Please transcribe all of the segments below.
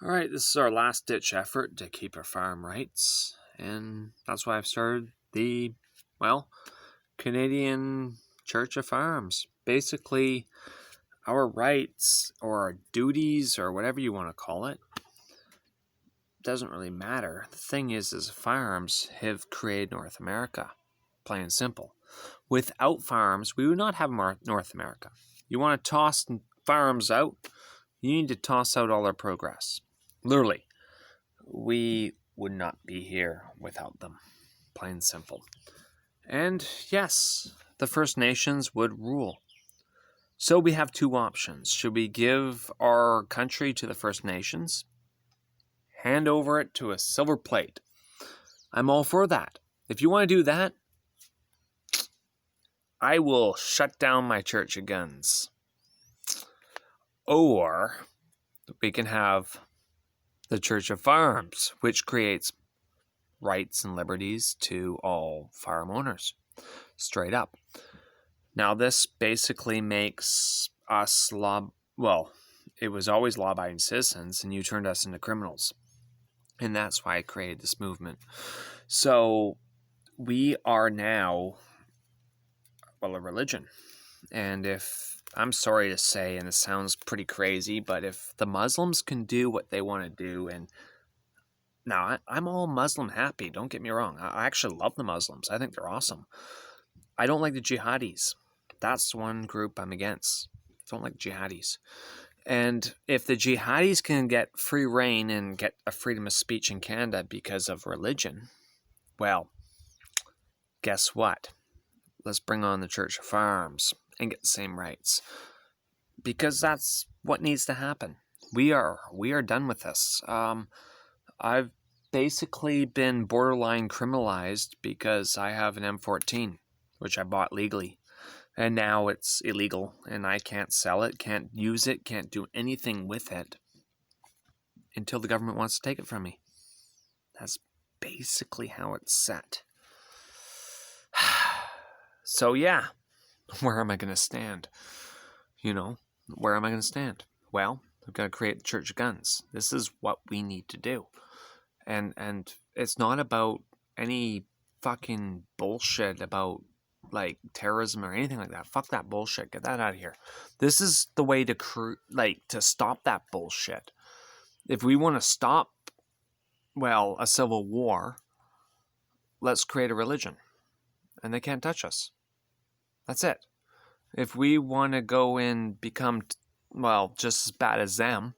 All right, this is our last-ditch effort to keep our firearm rights, and that's why I've started the, Canadian Church of Firearms. Basically, our rights or our duties or whatever you want to call it doesn't really matter. The thing is firearms have created North America, plain and simple. Without firearms, we would not have North America. You want to toss firearms out, you need to toss out all our progress. Literally, we would not be here without them, plain and simple. And yes, the First Nations would rule. So we have two options. Should we give our country to the First Nations? Hand over it to a silver plate. I'm all for that. If you want to do that, I will shut down my church of guns. Or we can have the Church of Firearms, which creates rights and liberties to all firearm owners. Straight up. Now, this basically makes us it was always law-abiding citizens, and you turned us into criminals. And that's why I created this movement. So, we are now, a religion. And I'm sorry to say, and it sounds pretty crazy, but if the Muslims can do what they want to do, and now I'm all Muslim happy, don't get me wrong. I actually love the Muslims. I think they're awesome. I don't like the jihadis. That's one group I'm against. I don't like jihadis. And if the jihadis can get free reign and get a freedom of speech in Canada because of religion, well, guess what? Let's bring on the Church of Firearms and get the same rights. Because that's what needs to happen. We are done with this. I've basically been borderline criminalized because I have an M14, which I bought legally. And now it's illegal, and I can't sell it, can't use it, can't do anything with it until the government wants to take it from me. That's basically how it's set. So yeah, where am I going to stand? Where am I going to stand? Well, we've got to create the Church of Guns. This is what we need to do. And it's not about any fucking bullshit about like terrorism or anything like that. Fuck that bullshit. Get that out of here. This is the way to stop that bullshit. If we want to stop, a civil war, let's create a religion. And they can't touch us. That's it. If we want to go and become, just as bad as them,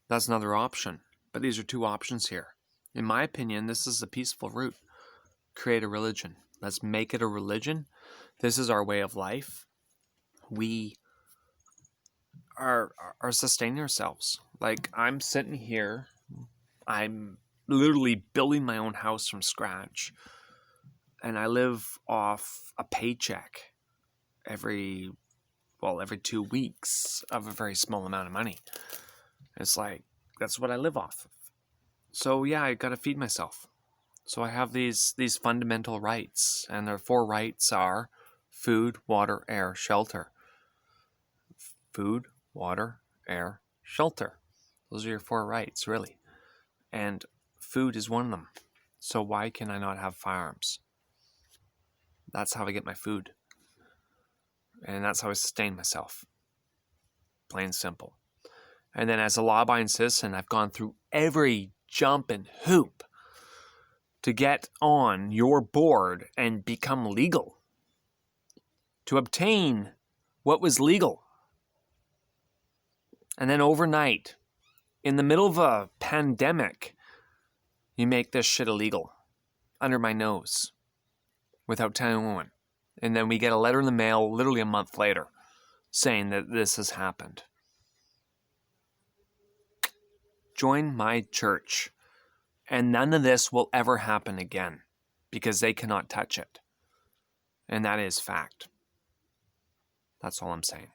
that's another option. But these are two options here. In my opinion, this is a peaceful route. Create a religion. Let's make it a religion. This is our way of life. We are sustaining ourselves. Like, I'm sitting here. I'm literally building my own house from scratch. And I live off a paycheck every 2 weeks of a very small amount of money. It's like, that's what I live off of. So yeah, I gotta feed myself. So I have these fundamental rights, and their 4 rights are food, water, air, shelter. Food, water, air, shelter. Those are your 4 rights, really. And food is one of them. So why can I not have firearms? That's how I get my food. And that's how I sustain myself. Plain and simple. And then as a law-abiding citizen, I've gone through every jump and hoop to get on your board and become legal. To obtain what was legal. And then overnight, in the middle of a pandemic, you make this shit illegal. Under my nose. Without telling anyone. And then we get a letter in the mail literally a month later saying that this has happened. Join my church. And none of this will ever happen again because they cannot touch it. And that is fact. That's all I'm saying.